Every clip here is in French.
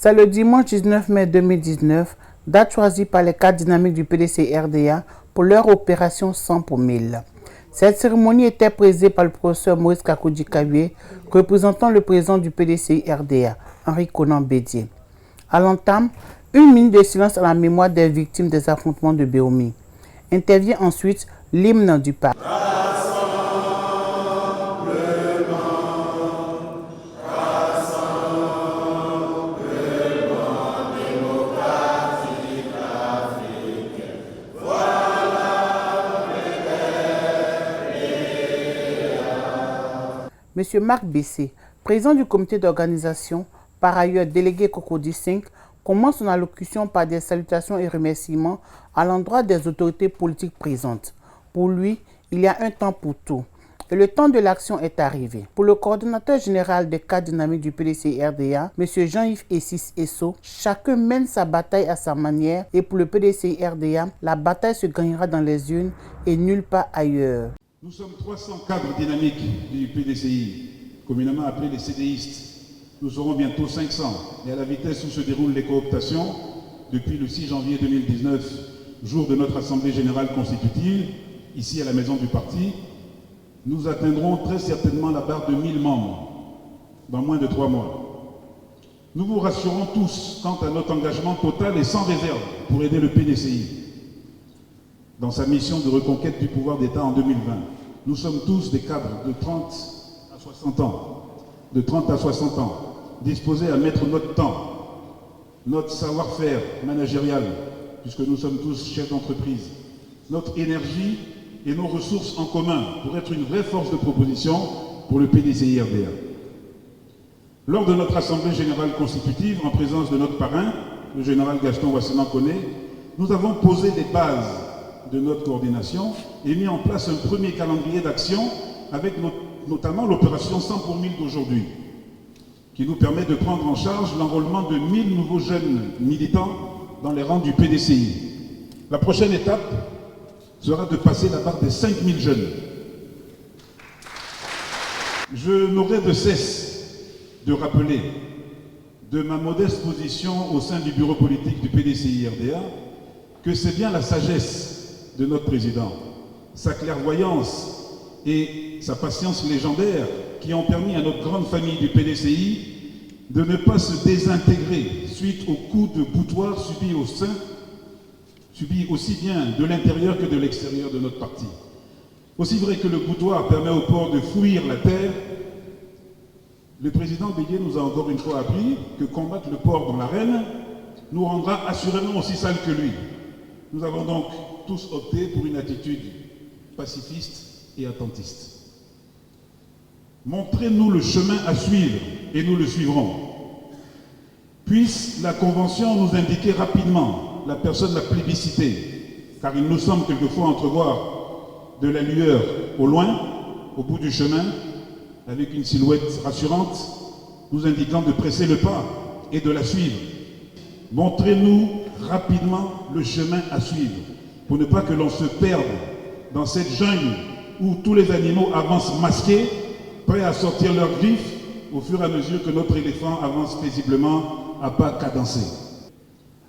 C'est le dimanche 19 mai 2019, date choisie par les cadres dynamiques du PDCI-RDA pour leur opération 100 pour 1000. Cette cérémonie était présidée par le professeur Maurice Kakoudji-Kabuye, représentant le président du PDCI-RDA, Henri Konan Bédié. À l'entame, 1 minute de silence à la mémoire des victimes des affrontements de Béoumi. Intervient ensuite l'hymne du parti. Monsieur Marc Bessé, président du comité d'organisation, par ailleurs délégué Cocody 5, commence son allocution par des salutations et remerciements à l'endroit des autorités politiques présentes. Pour lui, il y a un temps pour tout. Et le temps de l'action est arrivé. Pour le coordonnateur général des cadres dynamiques du PDCI-RDA, M. Jean-Yves Essis Esso, chacun mène sa bataille à sa manière et pour le PDCI-RDA, la bataille se gagnera dans les urnes et nulle part ailleurs. Nous sommes 300 cadres dynamiques du PDCI, communément appelés les CDistes. Nous serons bientôt 500 et à la vitesse où se déroulent les cooptations, depuis le 6 janvier 2019, jour de notre Assemblée Générale Constitutive, ici à la maison du parti, nous atteindrons très certainement la barre de 1000 membres dans moins de 3 mois. Nous vous rassurons tous quant à notre engagement total et sans réserve pour aider le PDCI dans sa mission de reconquête du pouvoir d'État en 2020. Nous sommes tous des cadres de 30 à 60 ans, disposés à mettre notre temps, notre savoir-faire managérial, puisque nous sommes tous chefs d'entreprise, notre énergie et nos ressources en commun pour être une vraie force de proposition pour le PDCI-RDA. Lors de notre Assemblée Générale Constitutive, en présence de notre parrain, le général Gaston Wasseman-Koné, nous avons posé des bases de notre coordination et mis en place un premier calendrier d'action avec notamment l'opération 100 pour 1000 d'aujourd'hui, qui nous permet de prendre en charge l'enrôlement de 1000 nouveaux jeunes militants dans les rangs du PDCI. La prochaine étape sera de passer la barre des 5000 jeunes. Je n'aurai de cesse de rappeler de ma modeste position au sein du bureau politique du PDCI-RDA que c'est bien la sagesse de notre président, sa clairvoyance et sa patience légendaire qui ont permis à notre grande famille du PDCI de ne pas se désintégrer suite aux coups de boutoir subis aussi bien de l'intérieur que de l'extérieur de notre parti. Aussi vrai que le boutoir permet au porc de fouir la terre, le président Bédié nous a encore une fois appris que combattre le porc dans l'arène nous rendra assurément aussi sales que lui. Nous avons donc tous opté pour une attitude pacifiste et attentiste. Montrez-nous le chemin à suivre et nous le suivrons. Puisse la Convention nous indiquer rapidement la personne la plébiscitée, car il nous semble quelquefois entrevoir de la lueur au loin, au bout du chemin, avec une silhouette rassurante, nous indiquant de presser le pas et de la suivre. Montrez-nous rapidement le chemin à suivre, pour ne pas que l'on se perde dans cette jungle où tous les animaux avancent masqués, prêts à sortir leurs griffes au fur et à mesure que notre éléphant avance paisiblement à pas cadencés.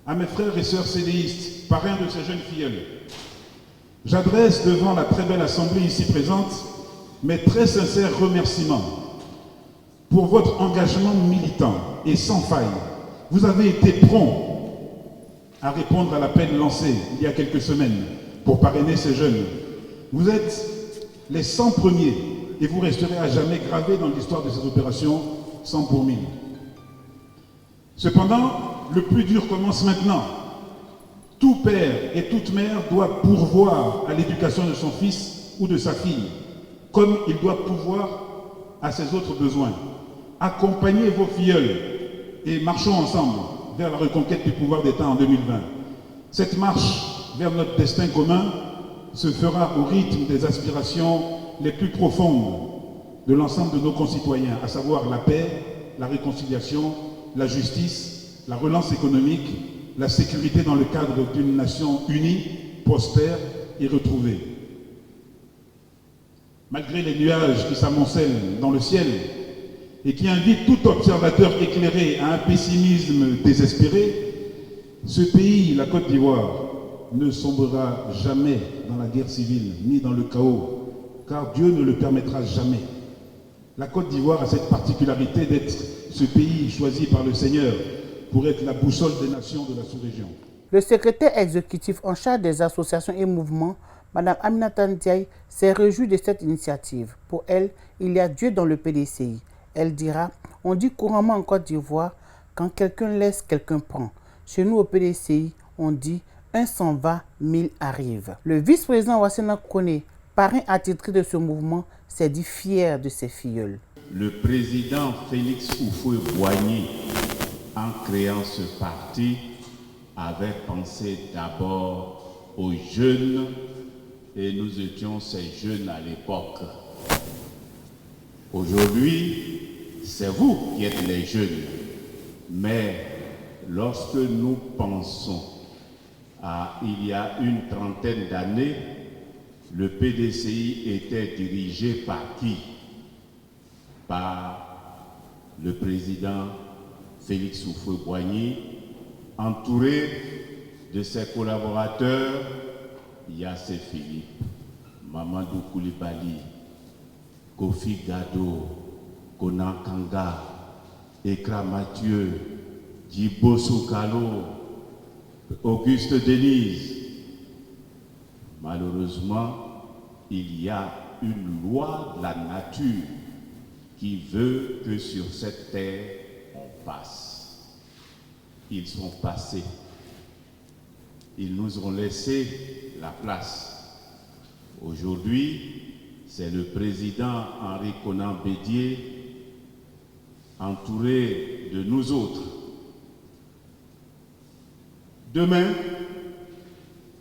À mes frères et sœurs CDistes, parrains de ces jeunes filleuls, j'adresse devant la très belle assemblée ici présente mes très sincères remerciements pour votre engagement militant et sans faille. Vous avez été prompt à répondre à l'appel lancé il y a quelques semaines pour parrainer ces jeunes. Vous êtes les 100 premiers et vous resterez à jamais gravés dans l'histoire de ces opérations 100 pour 1000. Cependant, le plus dur commence maintenant. Tout père et toute mère doit pourvoir à l'éducation de son fils ou de sa fille, comme il doit pourvoir à ses autres besoins. Accompagnez vos filleuls et marchons ensemble vers la reconquête du pouvoir d'État en 2020. Cette marche vers notre destin commun se fera au rythme des aspirations les plus profondes de l'ensemble de nos concitoyens, à savoir la paix, la réconciliation, la justice, la relance économique, la sécurité dans le cadre d'une nation unie, prospère et retrouvée. Malgré les nuages qui s'amoncellent dans le ciel, et qui invite tout observateur éclairé à un pessimisme désespéré, ce pays, la Côte d'Ivoire, ne sombrera jamais dans la guerre civile ni dans le chaos, car Dieu ne le permettra jamais. La Côte d'Ivoire a cette particularité d'être ce pays choisi par le Seigneur pour être la boussole des nations de la sous-région. Le secrétaire exécutif en charge des associations et mouvements, Mme Aminata Ndiaye, s'est réjouie de cette initiative. Pour elle, il y a Dieu dans le PDCI. Elle dira, on dit couramment en Côte d'Ivoire, quand quelqu'un laisse, quelqu'un prend. Chez nous au PDCI, on dit, un s'en va, 1000 arrivent. Le vice-président Wassena Kone, parrain attitré de ce mouvement, s'est dit fier de ses filleuls. Le président Félix Houphouët-Boigny, en créant ce parti, avait pensé d'abord aux jeunes, et nous étions ces jeunes à l'époque. Aujourd'hui, c'est vous qui êtes les jeunes, mais lorsque nous pensons à il y a une trentaine d'années, le PDCI était dirigé par qui? Par le président Félix Houphouët-Boigny, entouré de ses collaborateurs, Yassé Philippe, Mamadou Koulibaly, Kofi Gado, Konan Kanga, Ekra Mathieu, Djibo Soukalo, Auguste Denise. Malheureusement, il y a une loi de la nature qui veut que sur cette terre, on passe. Ils sont passés. Ils nous ont laissé la place. Aujourd'hui, c'est le président Henri Konan Bédié, entouré de nous autres. Demain,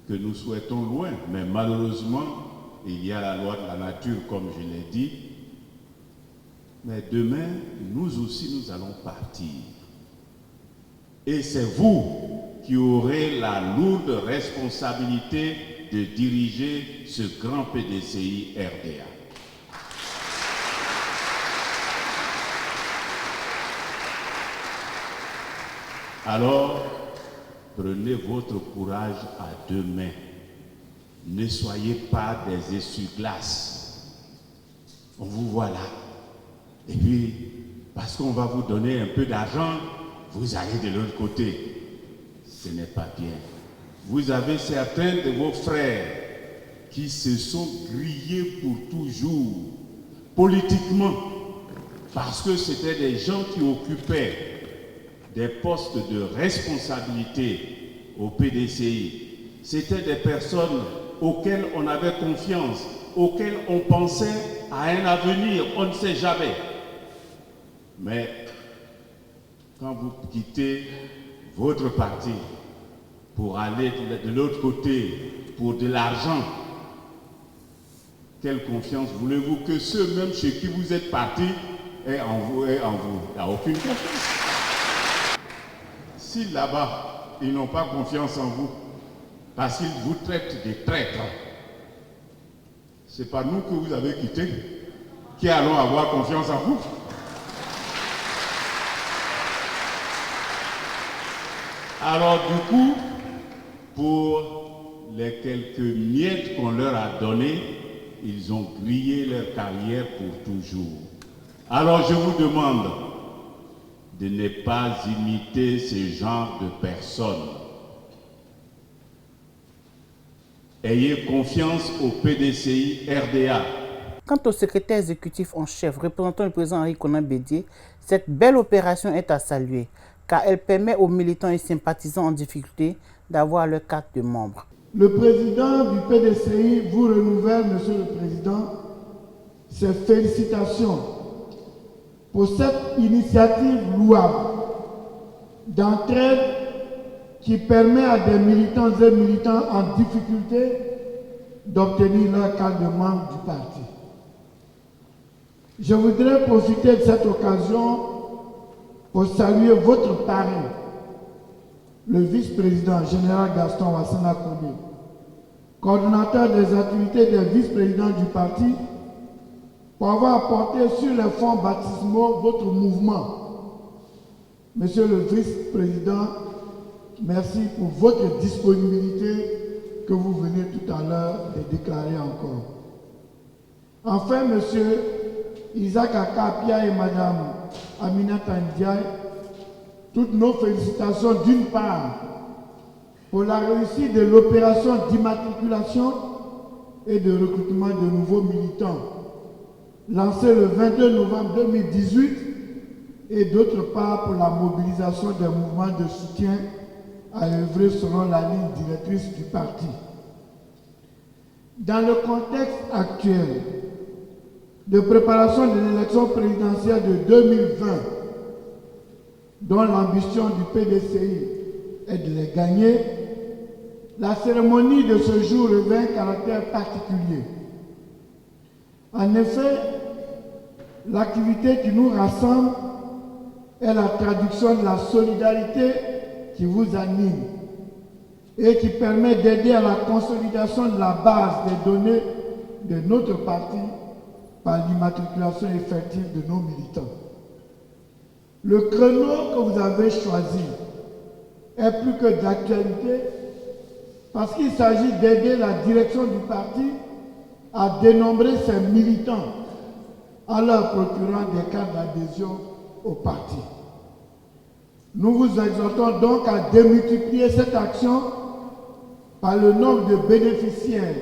que nous souhaitons loin, mais malheureusement, il y a la loi de la nature, comme je l'ai dit. Mais demain, nous aussi, nous allons partir. Et c'est vous qui aurez la lourde responsabilité de diriger ce grand PDCI RDA. Alors, prenez votre courage à deux mains. Ne soyez pas des essuie-glaces. On vous voit là. Et puis, parce qu'on va vous donner un peu d'argent, vous allez de l'autre côté. Ce n'est pas bien. Vous avez certains de vos frères qui se sont grillés pour toujours, politiquement, parce que c'était des gens qui occupaient des postes de responsabilité au PDCI. C'était des personnes auxquelles on avait confiance, auxquelles on pensait à un avenir, on ne sait jamais. Mais quand vous quittez votre parti pour aller de l'autre côté, pour de l'argent, quelle confiance voulez-vous que ceux-mêmes chez qui vous êtes partis aient en vous, Il n'y a aucune confiance. Si là-bas, ils n'ont pas confiance en vous, parce qu'ils vous traitent de traîtres, ce n'est pas nous que vous avez quittés qui allons avoir confiance en vous. Alors du coup, pour les quelques miettes qu'on leur a données, ils ont grillé leur carrière pour toujours. Alors je vous demande de ne pas imiter ce genre de personnes. Ayez confiance au PDCI RDA. Quant au secrétaire exécutif en chef représentant le président Henri Konan Bédié, cette belle opération est à saluer, car elle permet aux militants et sympathisants en difficulté d'avoir leur carte de membre. Le président du PDCI vous renouvelle, Monsieur le Président, ses félicitations pour cette initiative louable d'entraide qui permet à des militants et militants en difficulté d'obtenir leur carte de membre du parti. Je voudrais profiter de cette occasion pour saluer votre parrain, le vice-président général Gaston Wassena Kone, coordonnateur des activités des vice-présidents du parti, pour avoir apporté sur les fonds baptismaux votre mouvement. Monsieur le vice-président, merci pour votre disponibilité que vous venez tout à l'heure de déclarer encore. Enfin, monsieur Isaac Akapia et madame Aminata Ndiaye, toutes nos félicitations d'une part pour la réussite de l'opération d'immatriculation et de recrutement de nouveaux militants lancée le 22 novembre 2018 et d'autre part pour la mobilisation des mouvements de soutien à œuvrer selon la ligne directrice du parti. Dans le contexte actuel de préparation de l'élection présidentielle de 2020, dont l'ambition du PDCI est de les gagner, la cérémonie de ce jour revêt un caractère particulier. En effet, l'activité qui nous rassemble est la traduction de la solidarité qui vous anime et qui permet d'aider à la consolidation de la base des données de notre parti par l'immatriculation effective de nos militants. Le créneau que vous avez choisi est plus que d'actualité parce qu'il s'agit d'aider la direction du parti à dénombrer ses militants en leur procurant des cartes d'adhésion au parti. Nous vous exhortons donc à démultiplier cette action par le nombre de bénéficiaires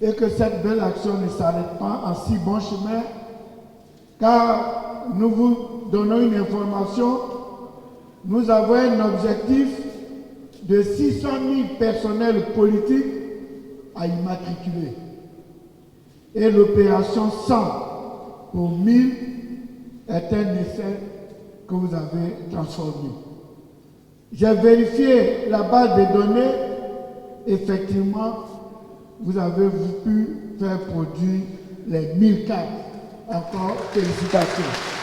et que cette belle action ne s'arrête pas en si bon chemin, car nous vous donnons une information, nous avons un objectif de 600 000 personnels politiques à immatriculer. Et l'opération 100 pour 1000 est un essai que vous avez transformé. J'ai vérifié la base des données. Effectivement, vous avez pu faire produire les 1000 cartes. Encore félicitations.